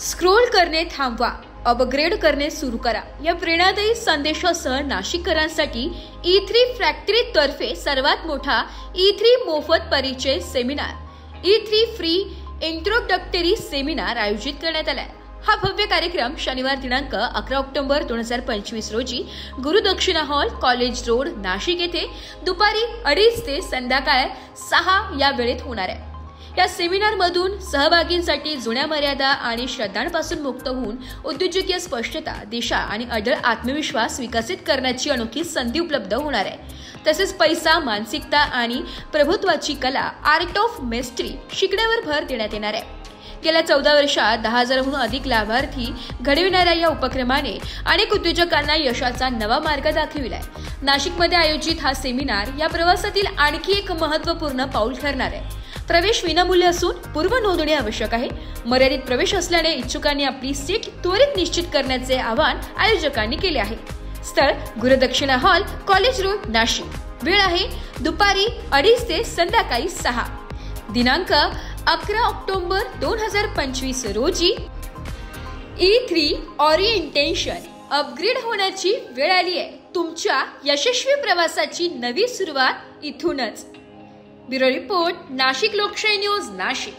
Scroll करणे थांबवा, upgrade करणे सुरू करा या प्रेरणादायी संदेशासह नाशिककरांसाठी E3 फॅक्टरी तर्फे सर्वात मोठा E3 मोफत परिचय seminar E3 free introductory seminar आयोजित करण्यात आला आहे। हा भव्य कार्यक्रम शनिवार दिनांक 11 ऑक्टोबर 2025 रोजी gurudakshina hall, college road, Nashik येथे दुपारी 2:30 ते संध्याकाळी 6 या वेळेत होणार आहे। या सेमिनार मधून सहभागींसाठी जुन्या मर्यादा आणि श्रद्धांपासून मुक्त होऊन उद्योजकीय स्पष्टता, दिशा आणि अढळ आत्मविश्वास विकसित करण्याची अनोखी संधी उपलब्ध होणार आहे। तसेच पैसा, मानसिकता आणि प्रभुत्वाची कला, आर्ट ऑफ मेस्ट्री शिकण्यावर भर देण्यात येणार आहे। गेल्या 14 वर्षात 10,000हून अधिक लाभार्थी घडविणाऱ्या या उपक्रमाने अनेक उद्योजकांना यशाचा नवा मार्ग दाखविलाय। नाशिकमध्ये आयोजित हा सेमिनार या प्रवासातील आणखी एक महत्त्वपूर्ण पाऊल ठरणार आहे। प्रवेश विनामूल्य असून पूर्व नोंदणी आवश्यक आहे। मर्यादित प्रवेश असल्याने इच्छुकांनी आपली सीट त्वरित निश्चित करण्याचे आवाहन आयोजकांनी केले आहे। स्थळ gurudakshina hall, college road, Nashik. वेळ आहे दुपारी 2:30 ते संध्याकाळी 6। दिनांक 11 ऑक्टोबर 2025 रोजी E3 ओरिएंटेशन अपग्रेड होण्याची वेळ आली आहे। तुमच्या यशस्वी प्रवासाची नवी सुरुवात इथूनच। ब्युरो रिपोर्ट, नाशिक लोकशाही न्यूज, नाशिक।